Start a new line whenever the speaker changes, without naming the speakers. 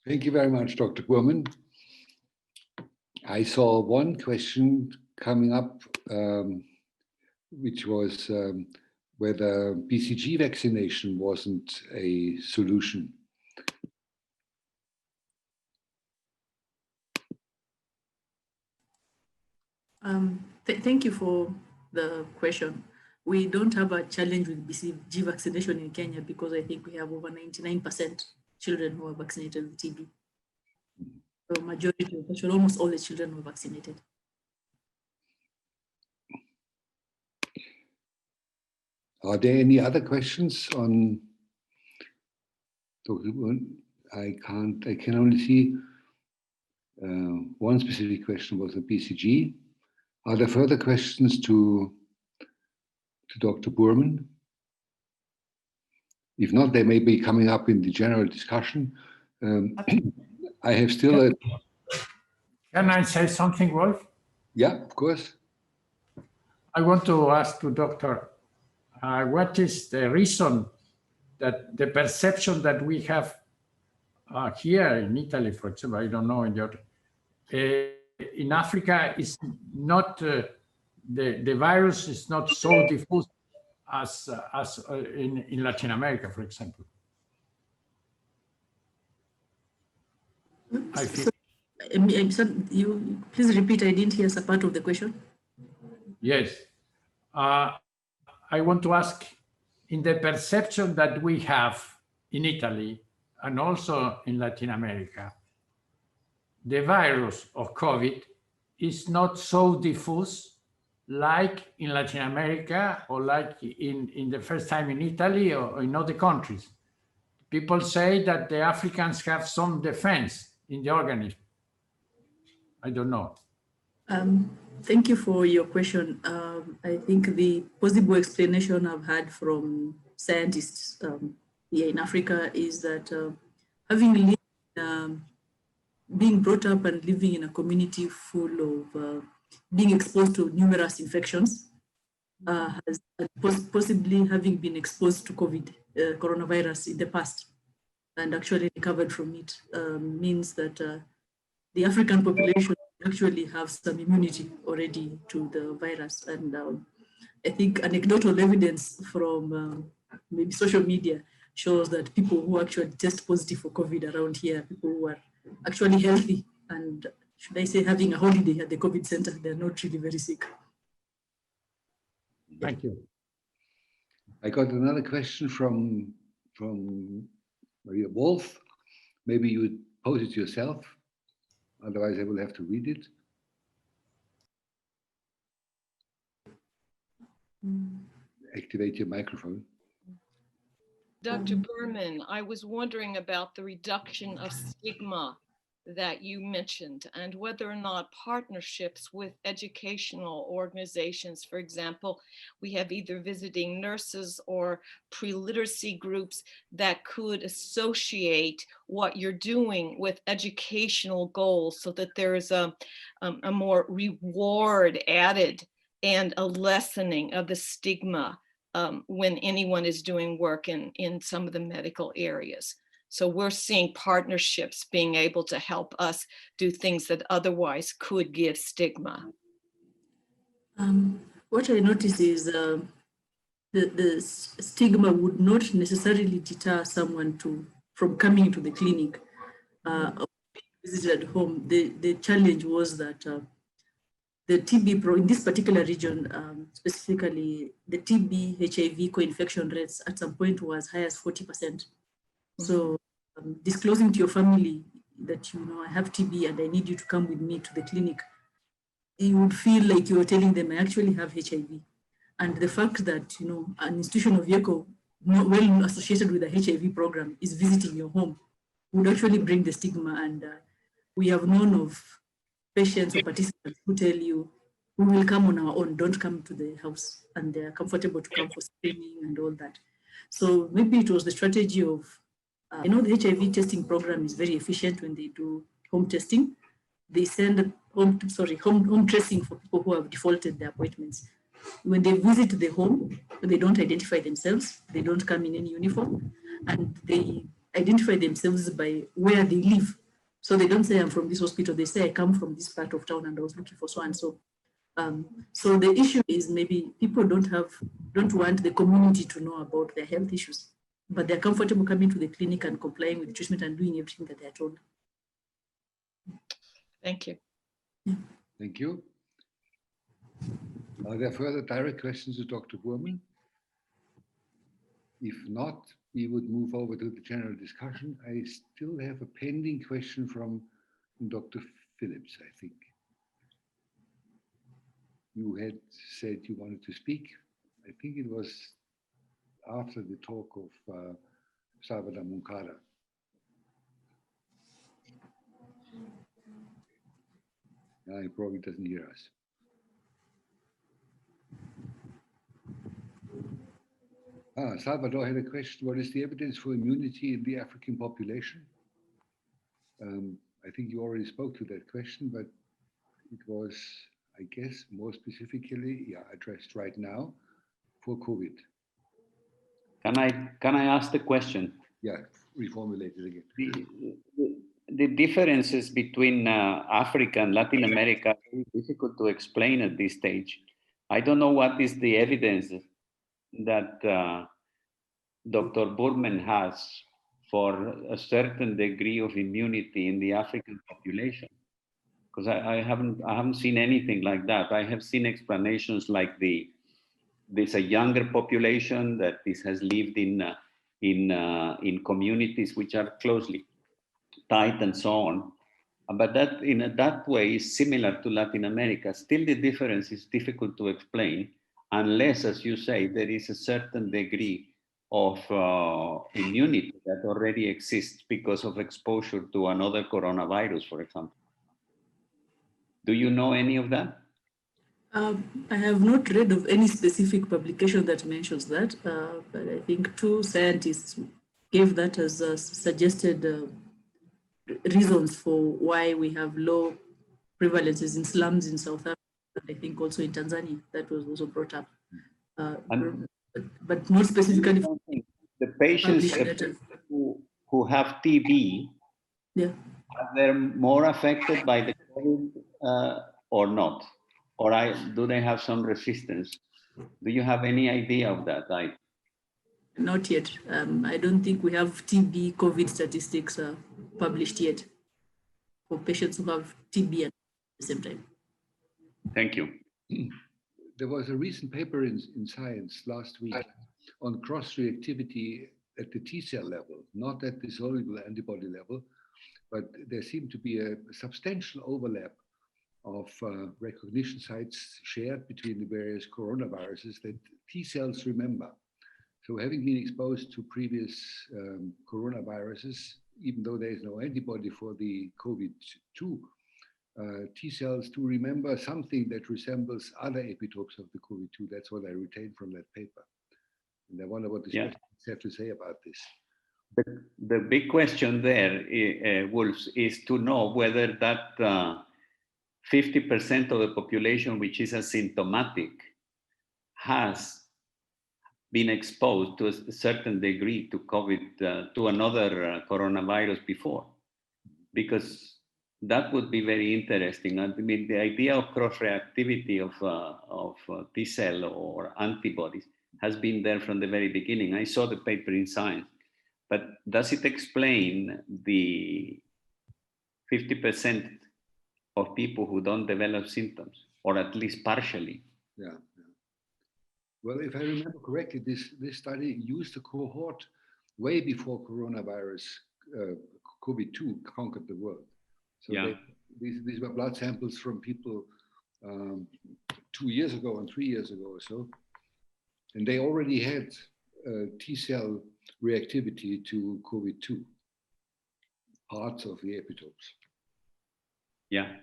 Thank you very much, Dr. Burmen. I saw one question coming up, which was whether BCG vaccination wasn't a solution.
Thank you for the question. We don't have a challenge with BCG vaccination in Kenya because I think we have over 99% children who are vaccinated with TB. The majority of the almost all the children were vaccinated.
Are there any other questions on? I can only see one specific question was on BCG. Are there further questions to Dr. Burmen? If not, they may be coming up in the general discussion. I have still a...
Can I say something, Wolf?
Yeah, of course.
I want to ask to Doctor, what is the reason that the perception that we have here in Italy, for example, I don't know, in Africa is not, the virus is not so diffuse as in Latin America, for example?
You please repeat, I didn't hear a part of the question.
Yes. I want to ask, in the perception that we have in Italy and also in Latin America, the virus of COVID is not so diffuse like in Latin America or like in the first time in Italy or in other countries. People say that the Africans have some defense in the organism. I don't know.
Thank you for your question. I think the possible explanation I've had from scientists here in Africa is that having lived, being brought up and living in a community full of being exposed to numerous infections, has possibly having been exposed to COVID, coronavirus in the past and actually recovered from it, means that the African population actually have some immunity already to the virus. And I think anecdotal evidence from maybe social media shows that people who actually test positive for COVID around here, people who are actually healthy and, should I say, having a holiday at the COVID center, they're not really very sick.
Thank you.
I got another question from Maria Wolf. Maybe you would pose it yourself. Otherwise, I will have to read it. Activate your microphone.
Dr. Burmen, I was wondering about the reduction of stigma that you mentioned and whether or not partnerships with educational organizations, for example, we have either visiting nurses or pre-literacy groups that could associate what you're doing with educational goals so that there is a more reward added and a lessening of the stigma when anyone is doing work in some of the medical areas. So we're seeing partnerships being able to help us do things that otherwise could give stigma.
What I noticed is the stigma would not necessarily deter someone from coming to the clinic or visited at home. The challenge was that the TB, in this particular region, specifically the TB HIV co-infection rates at some point were as high as 40%. So disclosing to your family that, I have TB and I need you to come with me to the clinic, you would feel like you were telling them, I actually have HIV. And the fact that, an institution of vehicle not well associated with the HIV program is visiting your home would actually bring the stigma. And we have known of patients or participants who tell you, we will come on our own, don't come to the house. And they're comfortable to come for screening and all that. So maybe it was the strategy of, I know the HIV testing program is very efficient when they do home testing. They send home tracing for people who have defaulted their appointments. When they visit the home, they don't identify themselves. They don't come in any uniform. And they identify themselves by where they live. So they don't say I'm from this hospital, they say I come from this part of town and I was looking for so and so. So the issue is maybe people don't want the community to know about their health issues, but they're comfortable coming to the clinic and complying with treatment and doing everything that they're told.
Thank you.
Thank you. Are there further direct questions to Dr. Burmen? If not, we would move over to the general discussion. I still have a pending question from Dr. Phillips, I think. You had said you wanted to speak. I think it was after the talk of Salvador Moncada. He probably doesn't hear us. Salvador had a question. What is the evidence for immunity in the African population? I think you already spoke to that question, but it was, I guess, more specifically addressed right now for COVID.
Can I ask the question?
Yeah, reformulate it again.
The differences between Africa and Latin America are very difficult to explain at this stage. I don't know what is the evidence that Dr. Burmen has for a certain degree of immunity in the African population, because I haven't seen anything like that. I have seen explanations like there's a younger population that this has lived in communities which are closely tied and so on. But that in that way is similar to Latin America. Still, the difference is difficult to explain unless, as you say, there is a certain degree of immunity that already exists because of exposure to another coronavirus, for example. Do you know any of that?
I have not read of any specific publication that mentions that, but I think two scientists gave that as suggested reasons for why we have low prevalences in slums in South Africa. I think also in Tanzania, that was also brought up. But not specifically.
The patients who have TB, are they more affected by the COVID or not? Or do they have some resistance? Do you have any idea of that?
Not yet. I don't think we have TB COVID statistics published yet for patients who have TB at the same time.
Thank you.
There was a recent paper in Science last week on cross-reactivity at the T-cell level, not at the soluble antibody level, but there seemed to be a substantial overlap of recognition sites shared between the various coronaviruses that T-cells remember. So having been exposed to previous coronaviruses, even though there is no antibody for the COVID-2, T-cells do remember something that resembles other epitopes of the COVID-2. That's what I retained from that paper. And I wonder what the specialists have to say about this.
The big question there, Wolfs, is to know whether that 50% of the population which is asymptomatic has been exposed to a certain degree to COVID, to another coronavirus before. Because that would be very interesting. I mean, the idea of cross-reactivity of T-cell or antibodies has been there from the very beginning. I saw the paper in Science, but does it explain the 50% of people who don't develop symptoms, or at least partially?
Yeah. Well, if I remember correctly, this study used a cohort way before coronavirus, COVID-2 conquered the world. So these were blood samples from people 2 years ago and 3 years ago or so. And they already had T-cell reactivity to COVID-2, parts of the epitopes.
Yeah.